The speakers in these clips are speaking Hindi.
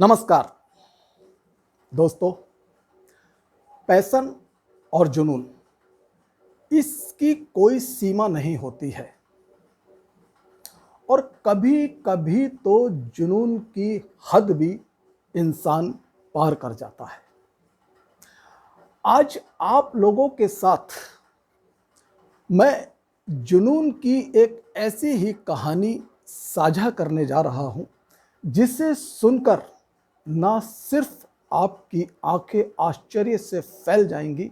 नमस्कार दोस्तों। पैशन और जुनून, इसकी कोई सीमा नहीं होती है और कभी कभी तो जुनून की हद भी इंसान पार कर जाता है। आज आप लोगों के साथ मैं जुनून की एक ऐसी ही कहानी साझा करने जा रहा हूं जिसे सुनकर ना सिर्फ आपकी आंखें आश्चर्य से फैल जाएंगी,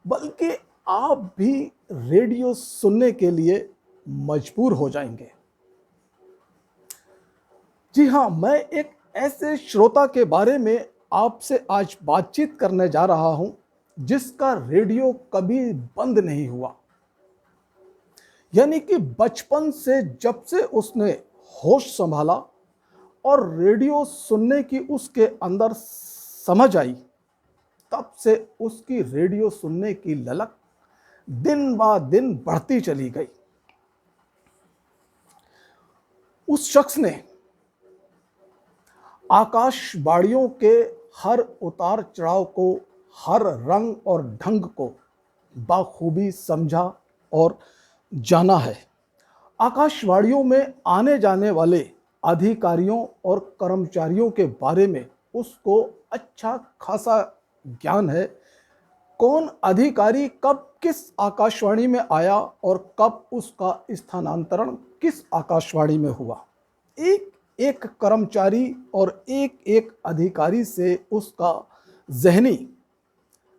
बल्कि आप भी रेडियो सुनने के लिए मजबूर हो जाएंगे। जी हाँ, मैं एक ऐसे श्रोता के बारे में आपसे आज बातचीत करने जा रहा हूं जिसका रेडियो कभी बंद नहीं हुआ। यानी कि बचपन से जब से उसने होश संभाला और रेडियो सुनने की उसके अंदर समझ आई, तब से उसकी रेडियो सुनने की ललक दिन ब दिन बढ़ती चली गई। उस शख्स ने आकाशवाणियों के हर उतार चढ़ाव को, हर रंग और ढंग को बाखूबी समझा और जाना है। आकाशवाणियों में आने जाने वाले अधिकारियों और कर्मचारियों के बारे में उसको अच्छा खासा ज्ञान है। कौन अधिकारी कब किस आकाशवाणी में आया और कब उसका स्थानांतरण किस आकाशवाणी में हुआ, एक एक कर्मचारी और एक एक अधिकारी से उसका ज़हनी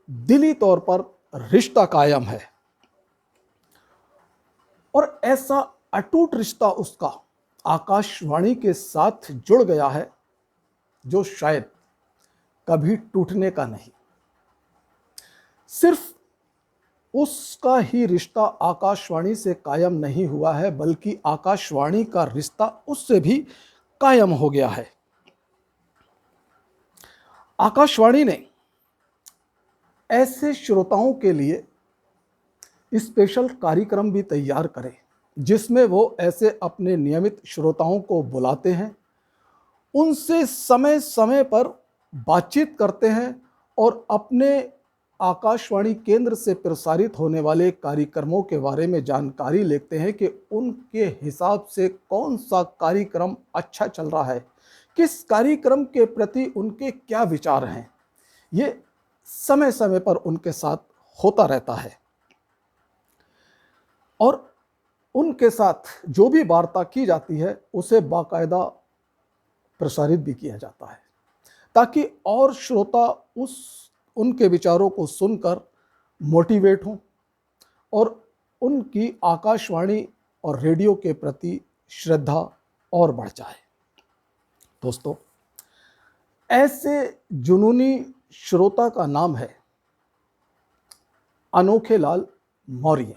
दिली तौर पर रिश्ता कायम है और ऐसा अटूट रिश्ता उसका आकाशवाणी के साथ जुड़ गया है जो शायद कभी टूटने का नहीं। सिर्फ उसका ही रिश्ता आकाशवाणी से कायम नहीं हुआ है, बल्कि आकाशवाणी का रिश्ता उससे भी कायम हो गया है। आकाशवाणी ने ऐसे श्रोताओं के लिए स्पेशल कार्यक्रम भी तैयार करे जिसमें वो ऐसे अपने नियमित श्रोताओं को बुलाते हैं, उनसे समय समय पर बातचीत करते हैं और अपने आकाशवाणी केंद्र से प्रसारित होने वाले कार्यक्रमों के बारे में जानकारी लेते हैं कि उनके हिसाब से कौन सा कार्यक्रम अच्छा चल रहा है, किस कार्यक्रम के प्रति उनके क्या विचार हैं। ये समय समय पर उनके साथ होता रहता है और उनके साथ जो भी वार्ता की जाती है उसे बाकायदा प्रसारित भी किया जाता है ताकि और श्रोता उनके विचारों को सुनकर मोटिवेट हों और उनकी आकाशवाणी और रेडियो के प्रति श्रद्धा और बढ़ जाए। दोस्तों, ऐसे जुनूनी श्रोता का नाम है अनोखेलाल मौर्य।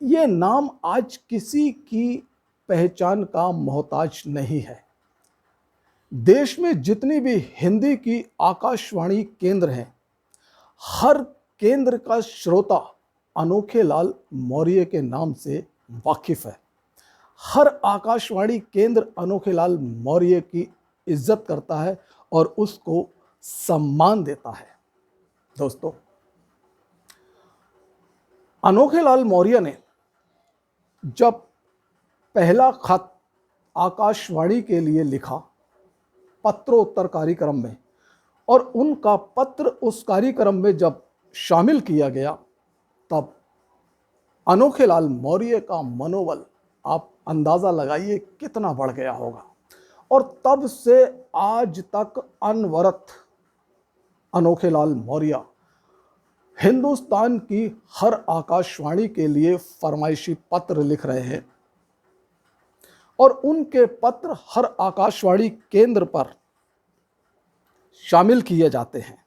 ये नाम आज किसी की पहचान का मोहताज नहीं है। देश में जितनी भी हिंदी की आकाशवाणी केंद्र हैं, हर केंद्र का श्रोता अनोखेलाल मौर्य के नाम से वाकिफ है। हर आकाशवाणी केंद्र अनोखेलाल मौर्य की इज्जत करता है और उसको सम्मान देता है। दोस्तों, अनोखेलाल मौर्य ने जब पहला खत आकाशवाणी के लिए लिखा पत्रोत्तर कार्यक्रम में, और उनका पत्र उस कार्यक्रम में जब शामिल किया गया, तब अनोखेलाल मौर्य का मनोबल आप अंदाज़ा लगाइए कितना बढ़ गया होगा। और तब से आज तक अनवरत अनोखेलाल मौर्य हिंदुस्तान की हर आकाशवाणी के लिए फरमाइशी पत्र लिख रहे हैं और उनके पत्र हर आकाशवाणी केंद्र पर शामिल किए जाते हैं।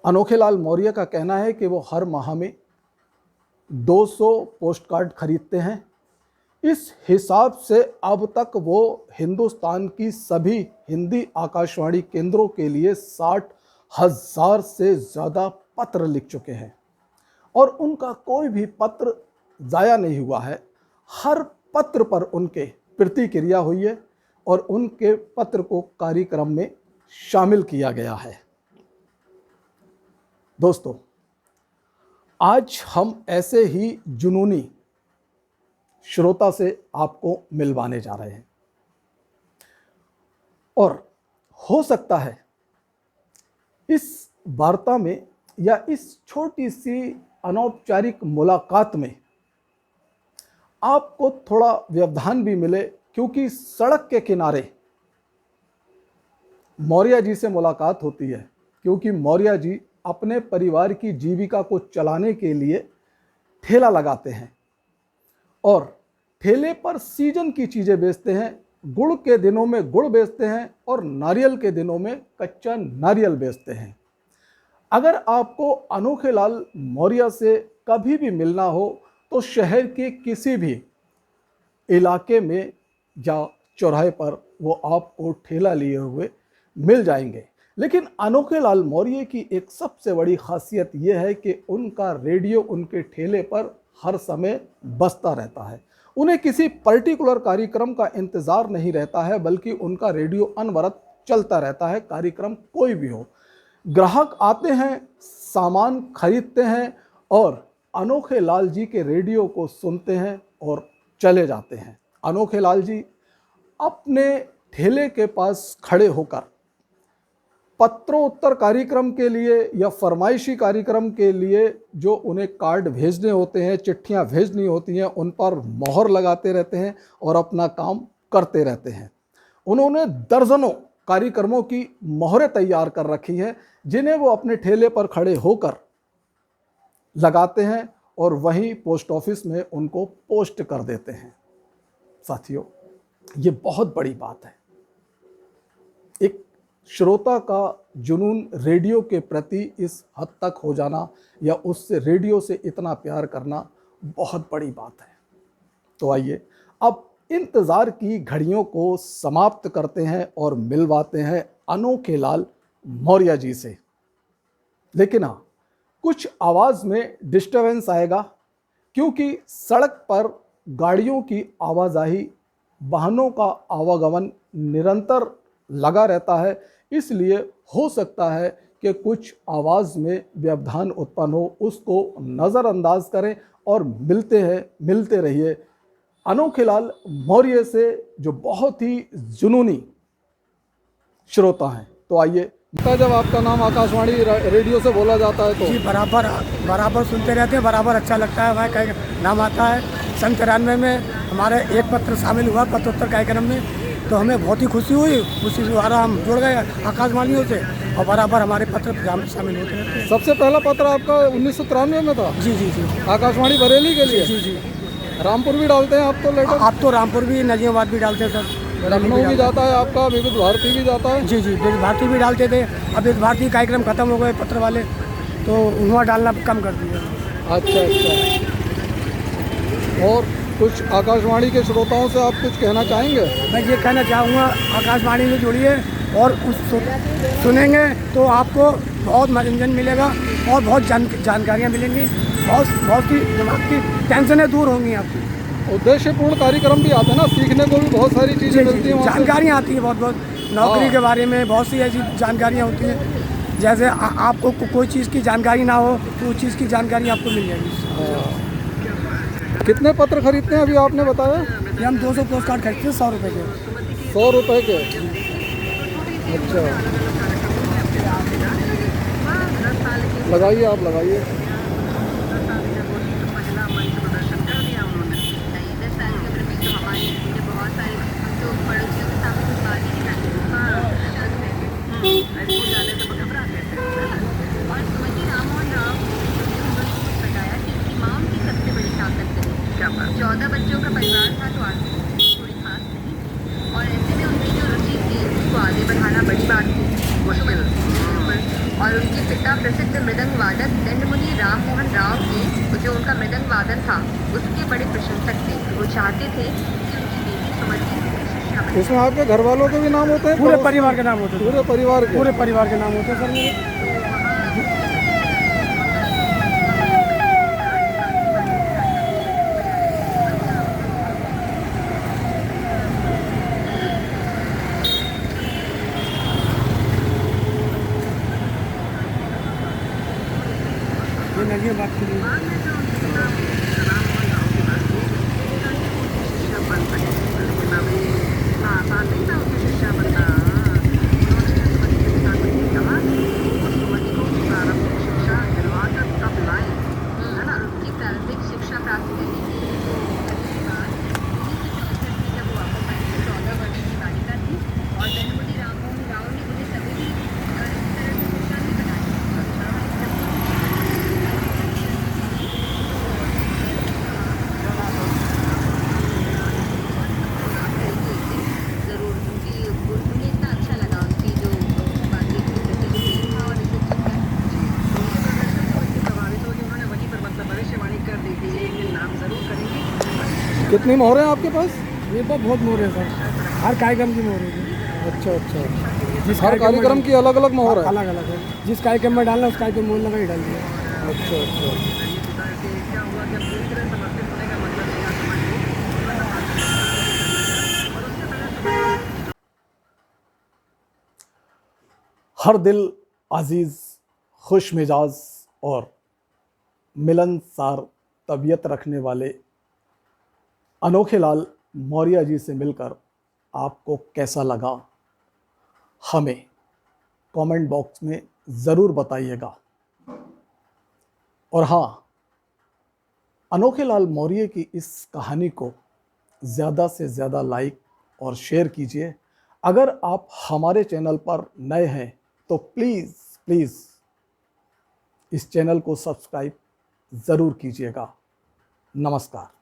अनोखेलाल मौर्य का कहना है कि वो हर माह में 200 पोस्ट कार्ड खरीदते हैं। इस हिसाब से अब तक वो हिंदुस्तान की सभी हिंदी आकाशवाणी केंद्रों के लिए 60,000 से ज़्यादा पत्र लिख चुके हैं और उनका कोई भी पत्र ज़ाया नहीं हुआ है। हर पत्र पर उनके प्रतिक्रिया हुई है, और उनके पत्र को कार्यक्रम में शामिल किया गया है। दोस्तों, आज हम ऐसे ही जुनूनी श्रोता से आपको मिलवाने जा रहे हैं और हो सकता है इस वार्ता में या इस छोटी सी अनौपचारिक मुलाकात में आपको थोड़ा व्यवधान भी मिले, क्योंकि सड़क के किनारे मौर्य जी से मुलाकात होती है, क्योंकि मौर्य जी अपने परिवार की जीविका को चलाने के लिए ठेला लगाते हैं और ठेले पर सीजन की चीज़ें बेचते हैं। गुड़ के दिनों में गुड़ बेचते हैं और नारियल के दिनों में कच्चा नारियल बेचते हैं। अगर आपको अनोखे लाल मौर्य से कभी भी मिलना हो तो शहर के किसी भी इलाके में या चौराहे पर वो आपको ठेला लिए हुए मिल जाएंगे। लेकिन अनोखे लाल मौर्य की एक सबसे बड़ी खासियत यह है कि उनका रेडियो उनके ठेले पर हर समय बजता रहता है। उन्हें किसी पर्टिकुलर कार्यक्रम का इंतज़ार नहीं रहता है, बल्कि उनका रेडियो अनवरत चलता रहता है, कार्यक्रम कोई भी हो। ग्राहक आते हैं, सामान खरीदते हैं और अनोखे लाल जी के रेडियो को सुनते हैं और चले जाते हैं। अनोखे लाल जी अपने ठेले के पास खड़े होकर पत्रोत्तर कार्यक्रम के लिए या फरमाइशी कार्यक्रम के लिए जो उन्हें कार्ड भेजने होते हैं, चिट्ठियां भेजनी होती हैं, उन पर मोहर लगाते रहते हैं और अपना काम करते रहते हैं। उन्होंने दर्जनों कार्यक्रमों की मोहरें तैयार कर रखी हैं, जिन्हें वो अपने ठेले पर खड़े होकर लगाते हैं और वहीं पोस्ट ऑफिस में उनको पोस्ट कर देते हैं। साथियों, ये बहुत बड़ी बात है। एक श्रोता का जुनून रेडियो के प्रति इस हद तक हो जाना या उससे रेडियो से इतना प्यार करना बहुत बड़ी बात है। तो आइए अब इंतज़ार की घड़ियों को समाप्त करते हैं और मिलवाते हैं अनोखे लाल मौर्य जी से। लेकिन हाँ, कुछ आवाज़ में डिस्टर्बेंस आएगा, क्योंकि सड़क पर गाड़ियों की आवाजाही, वाहनों का आवागमन निरंतर लगा रहता है। इसलिए हो सकता है कि कुछ आवाज़ में व्यवधान उत्पन्न हो, उसको नज़रअंदाज करें और मिलते रहिए अनोखे लाल मौर्य से, जो बहुत ही जुनूनी श्रोता हैं। तो आइए, जब आपका नाम आकाशवाणी रेडियो से बोला जाता है तो जी बराबर सुनते रहते हैं, बराबर अच्छा लगता है। वहाँ का नाम आता है। सन 93 में हमारे एक पत्र शामिल हुआ पत्रोत्तर कार्यक्रम में, तो हमें बहुत ही खुशी हुई। उसी द्वारा हम जुड़ गए आकाशवाणियों से और बराबर हमारे पत्र शामिल होते रहते हैं। सबसे पहला पत्र आपका 1993 में था? जी जी जी। आकाशवाणी बरेली के लिए? जी जी। रामपुर भी डालते हैं आप तो लेटर? आप तो रामपुर भी, नजीमाबाद भी डालते हैं सर। लखनऊ भी जाता है आपका, विविध भारती भी जाता है? जी जी, विविध भारती भी डालते थे। अब विविध भारती कार्यक्रम खत्म हो गए पत्र वाले, तो वहाँ डालना कम कर दिया। अच्छा। और कुछ आकाशवाणी के श्रोताओं से आप कुछ कहना चाहेंगे? मैं ये कहना चाहूँगा, आकाशवाणी में जुड़िए और सुनेंगे तो आपको बहुत मनोरंजन मिलेगा और बहुत जानकारियाँ मिलेंगी। बहुत सी दिमाग की टेंशनें दूर होंगी आपकी। उद्देश्यपूर्ण कार्यक्रम भी आते हैं ना, सीखने को भी बहुत सारी चीज़ें मिलती हैं, जानकारियाँ आती हैं बहुत नौकरी के बारे में बहुत सी ऐसी जानकारियाँ होती हैं। जैसे आपको कोई चीज़ की जानकारी ना हो तो उस चीज़ की जानकारी आपको मिल जाएगी। कितने पत्र खरीदते हैं अभी आपने बताया? ये हम 200 पोस्ट कार्ड खरीदते हैं 100 रुपये के। 100 रुपये के? अच्छा, लगाइए, आप लगाइए। था। 14 बच्चों का परिवार था तो आर्थिक थोड़ी खास नहीं, और ऐसे में उनकी जो रुचि थी उसको आगे बढ़ाना बड़ी बात थी, मुश्किल। और उनके पिता प्रसिद्ध मृदंग वादक दंडमुनि राम मोहन राव के जो उनका मृदंग वादन था उसके बड़े प्रशंसक थे। वो चाहते थे कि उनकी बेटी सुमति इसमें आपके घर वालों के भी नाम होते हैं? पूरे परिवार के नाम होते हैं। पूरे परिवार के नाम होते हैं सर मेरे। नहीं है बात के लिए। उनकी प्रारंभिक शिक्षा प्राप्त करने के लिए जब वो वापस आई तो 14 वर्ष की बालिका थी और बेनमुटी राममोहन राव ने उन्हें तभी भी इस तरह से शिक्षा नहीं ज़रूर उन्हें इतना अच्छा लगा उनकी जो बातचीत के प्रति जो प्रेम था और इसे सुनकर प्रभावित होकर उन्होंने वहीं पर मतलब भविष्यवाणी कर दी थी लेकिन नाम जरूर करेंगे। कितनी मोहरें हैं आपके पास? ये तो बहुत मोहर है सर, हर कार्यक्रम की मोहर है। अच्छा अच्छा, जिस हर कार्यक्रम की अलग अलग मोहर है। अलग अलग है, जिस कार्यक्रम में डालना उस कार्यक्रम मोहर लगा ही डाल दिया। अच्छा अच्छा, क्या हुआ कि अब पूरी तरह समर्पित होने का मतलब है आप हर दिल अजीज, खुश मिजाज और मिलनसार तबीयत रखने वाले अनोखे लाल मौर्य जी से मिलकर आपको कैसा लगा, हमें कमेंट बॉक्स में ज़रूर बताइएगा। और हाँ, अनोखे लाल मौर्य की इस कहानी को ज़्यादा से ज़्यादा लाइक और शेयर कीजिए। अगर आप हमारे चैनल पर नए हैं तो प्लीज़ प्लीज़ इस चैनल को सब्सक्राइब ज़रूर कीजिएगा। नमस्कार।